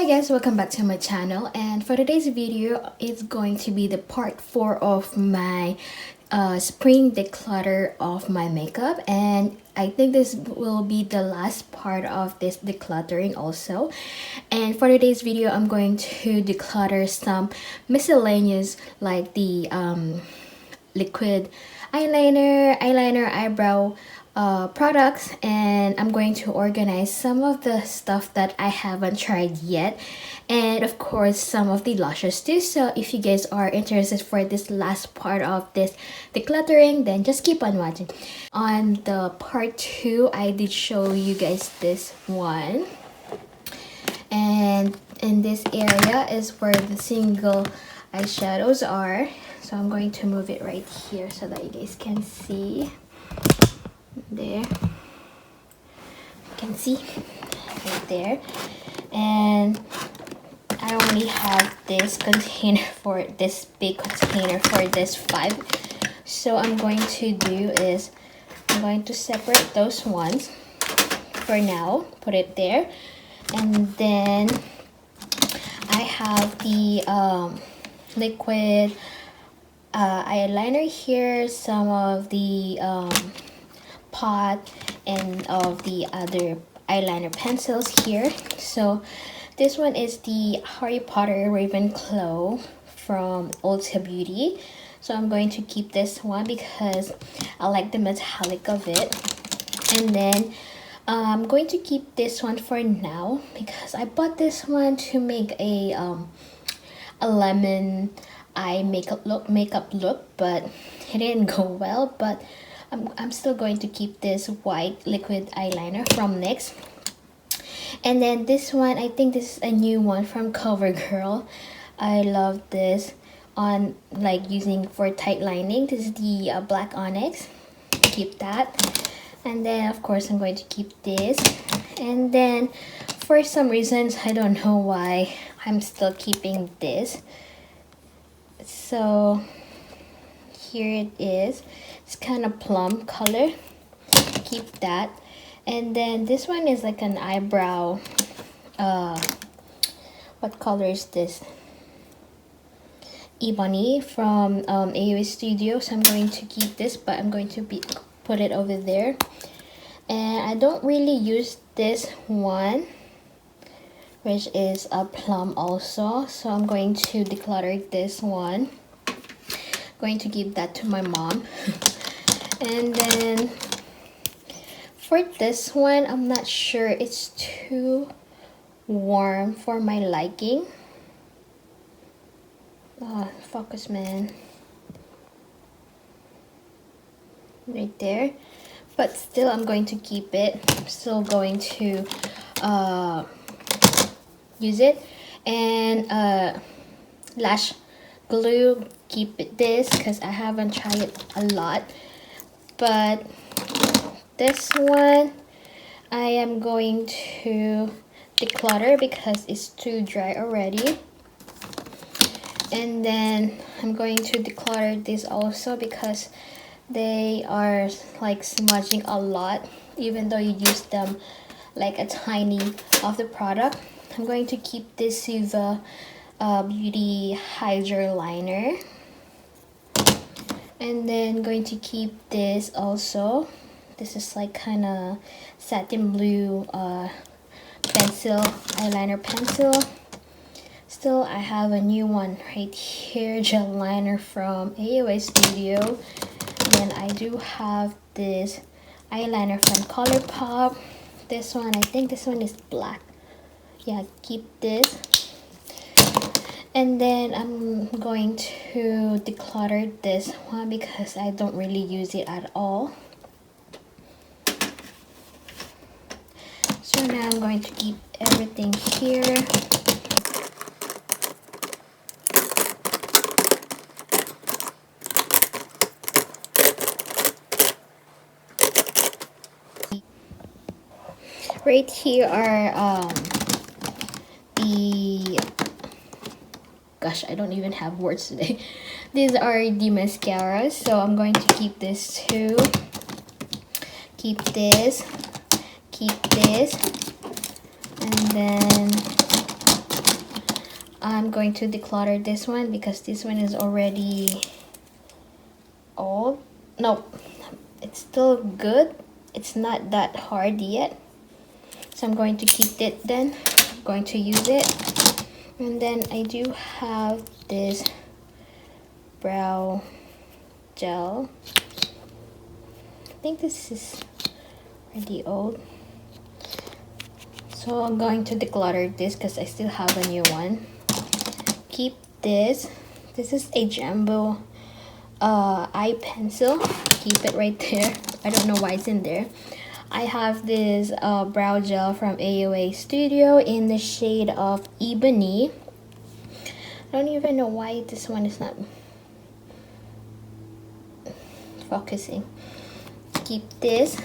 guys, welcome back to my channel, and for today's video it's going to be the part 4 of my spring declutter of my makeup, and I think this will be the last part of this decluttering also. And for today's video I'm going to declutter some miscellaneous like the liquid eyeliner, eyebrow products, and I'm going to organize some of the stuff that I haven't tried yet, and of course some of the lashes too. So if you guys are interested for this last part of this decluttering, then just keep on watching. On the part 2 I did show you guys this one, and in this area is where the single eyeshadows are. So I'm going to move it right here so that you guys can see. There, you can see right there. And I only have this container for this big container for this 5. So I'm going to do is I'm going to separate those ones for now, put it there, and then I have the liquid eyeliner here, some of the pot and of the other eyeliner pencils here. So this one is the Harry Potter Ravenclaw from Ulta Beauty. So I'm going to keep this one because I like the metallic of it. And then I'm going to keep this one for now because I bought this one to make a lemon eye makeup look, but it didn't go well. But I'm still going to keep this white liquid eyeliner from NYX. And then this one, I think this is a new one from CoverGirl. I love this on like using for tight lining. This is the black onyx. Keep that. And then of course I'm going to keep this. And then for some reasons, I don't know why, I'm still keeping this. So here it is. It's kind of plum color. Keep that. And then this one is like an eyebrow. What color is this? Ebony from AOA Studio. So I'm going to keep this, but I'm going to put it over there. And I don't really use this one, which is a plum also. So I'm going to declutter this one. Going to give that to my mom. And then for this one, I'm not sure, it's too warm for my liking. Focus, man. Right there. But still I'm going to keep it. I'm still going to use it. And Lash Glue, keep this because I haven't tried it a lot. But this one I am going to declutter because it's too dry already. And then I'm going to declutter this also because they are like smudging a lot even though you use them like a tiny of the product. I'm going to keep this Suva Beauty Hydro Liner. And then going to keep this also. This is like kind of satin blue pencil, eyeliner pencil. Still, I have a new one right here, gel liner from AOA Studio. And I do have this eyeliner from ColourPop. This one, I think this one is black. Yeah, keep this. And then I'm going to declutter this one because I don't really use it at all. So now I'm going to keep everything here. Right here are gosh, I don't even have words today. These are the mascaras, so I'm going to keep this too. Keep this. Keep this. And then I'm going to declutter this one because this one is already old. No, it's still good. It's not that hard yet. So I'm going to keep it then. I'm going to use it. And then I do have this brow gel. I think this is already old. So I'm going to declutter this because I still have a new one. Keep this. This is a Jumbo eye pencil. Keep it right there. I don't know why it's in there. I have this brow gel from AOA Studio in the shade of Ebony. I don't even know why this one is not focusing. Keep this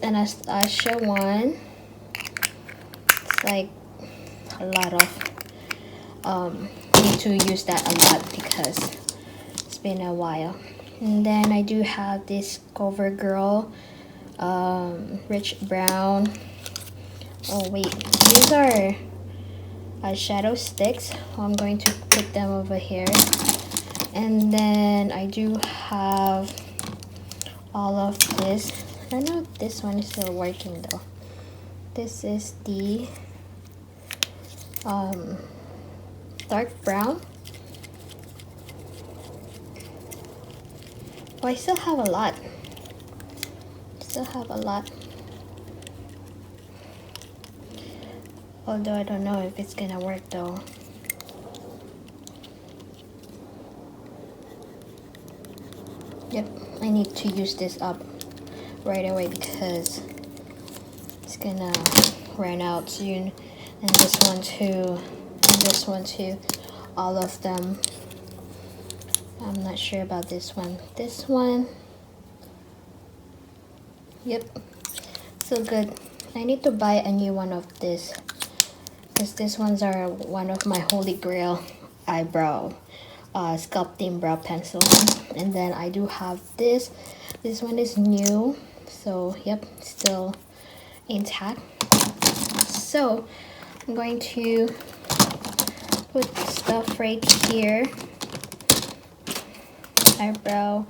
Anastasia one. It's like a lot of need to use that a lot because it's been a while. And then I do have this CoverGirl Rich Brown. Oh wait, these are shadow sticks. I'm going to put them over here. And then I do have all of this. I don't know if this one is still working though. This is the dark brown. Oh, I still have a lot. Although I don't know if it's gonna work though. Yep, I need to use this up right away because it's gonna run out soon. And this one too, and this one too, all of them. I'm not sure about this one. This one, yep, so good. I need to buy a new one of this because these ones are one of my holy grail eyebrow sculpting brow pencil. And then I do have this one is new, so yep, still intact. So I'm going to put stuff right here. Eyebrow,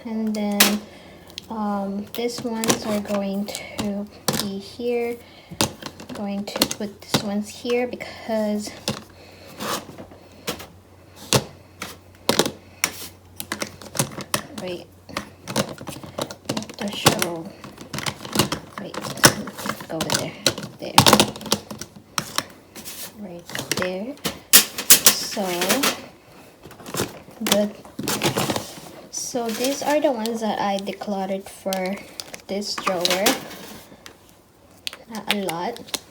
and then these ones are going to be here. I'm going to put these ones here because wait, to show. Wait, go over there, right there. So good. So these are the ones that I decluttered for this drawer. Not a lot.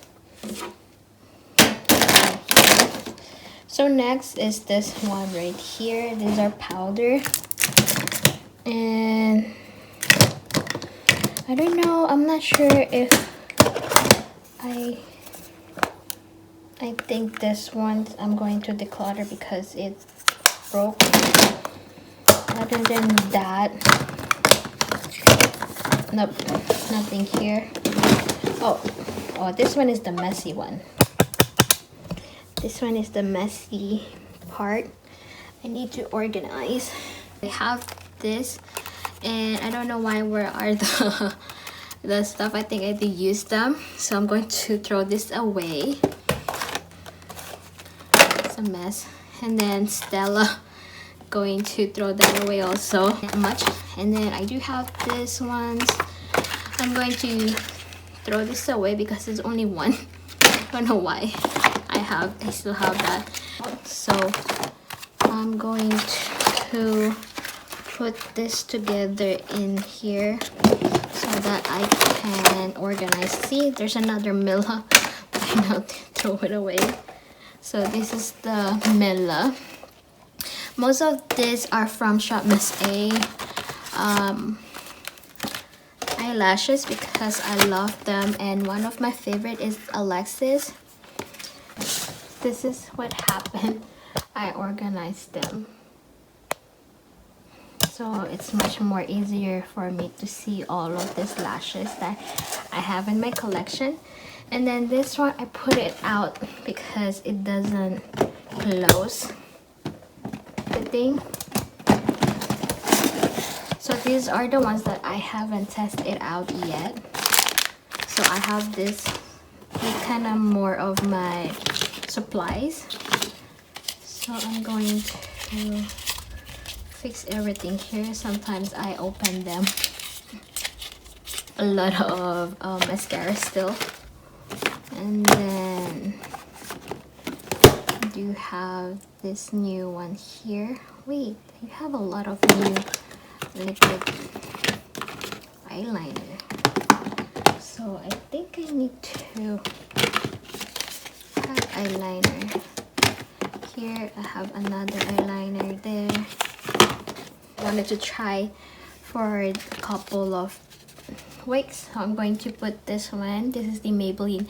So next is this one right here. These are powder. And I don't know, I'm not sure if I think this one I'm going to declutter because it broke. Other than that, nope, nothing here. Oh, this one is the messy one. This one is the messy part. I need to organize. I have this, and I don't know why. Where are the stuff? I think I did use them, so I'm going to throw this away. It's a mess. And then Stella, going to throw that away also. Not much. And then I do have this ones. I'm going to throw this away because there's only one. I don't know why. I still have that. So I'm going to put this together in here so that I can organize. See, there's another Mila, but I now throw it away. So this is the Mila. Most of these are from Shop Miss A eyelashes because I love them, and one of my favorite is Alexis. This is what happened. I organized them, so it's much more easier for me to see all of these lashes that I have in my collection. And then this one, I put it out because it doesn't close the thing. So these are the ones that I haven't tested out yet. So I have this kind of more of my supplies. So I'm going to fix everything here. Sometimes I open them. A lot of mascara still. And then I do have this new one here. Wait, you have a lot of new liquid eyeliner. So I think I need to have eyeliner. Here I have another eyeliner there. Wanted to try for a couple of weeks. So I'm going to put this one. This is the Maybelline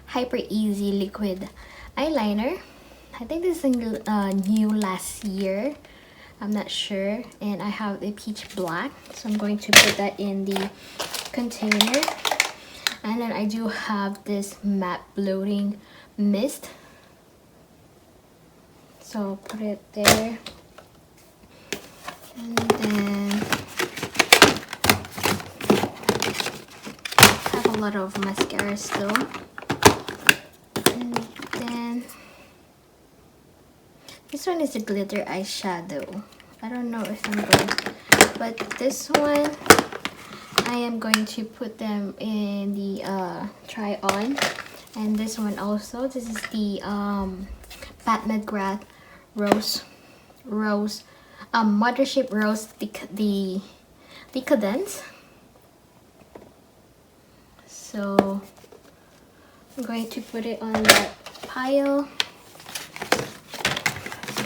Hyper Easy Liquid Eyeliner. I think this is new last year. I'm not sure. And I have a peach black. So I'm going to put that in the container. And then I do have this matte bloating mist. So put it there. And then have a lot of mascara still. And then this one is a glitter eyeshadow. I don't know if I'm going to, but this one I am going to put them in the try on. And this one also, this is the Pat McGrath Mothership Rose the Decadence. So I'm going to put it on that pile.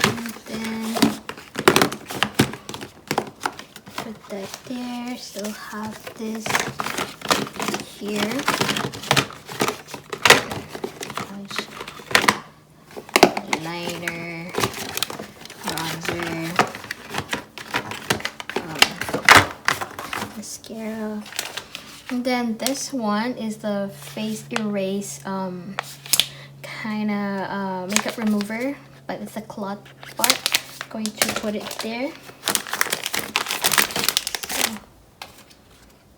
And then put that there. Still have this here. Liner, bronzer, mascara. And then this one is the face erase kind of makeup remover, but it's a cloth part. I'm going to put it there. So,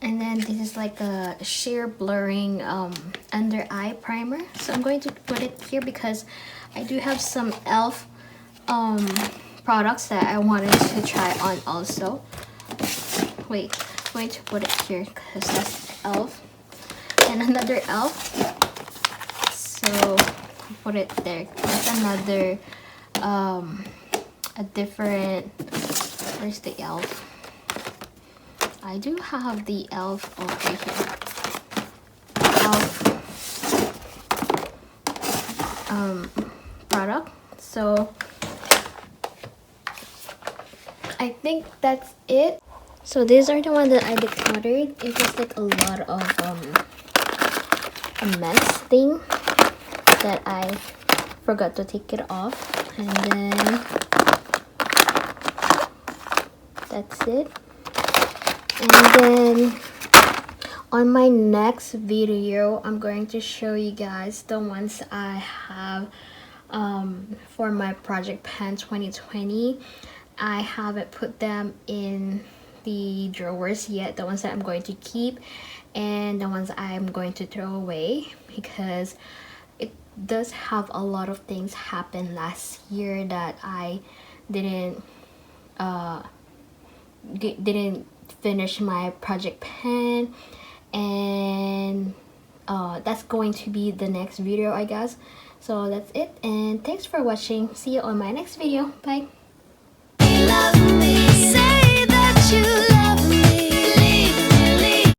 and then this is like a sheer blurring under eye primer. So I'm going to put it here because I do have some e.l.f. Products that I wanted to try on also. Wait, I'm going to put it here because that's e.l.f. and another e.l.f. So put it there. That's another a different. Where's the e.l.f.? I do have the e.l.f. over here. e.l.f. Product. So I think that's it. So these are the ones that I decluttered. It was like a lot of a mess thing that I forgot to take it off. And then that's it. And then on my next video, I'm going to show you guys the ones I have for my Project Pan 2020. I haven't put them in the drawers yet, the ones that I'm going to keep and the ones I'm going to throw away, because it does have a lot of things happen last year that I didn't finish my Project Pan, and that's going to be the next video, I guess. So that's it, and thanks for watching. See you on my next video. Bye. Love me, say that you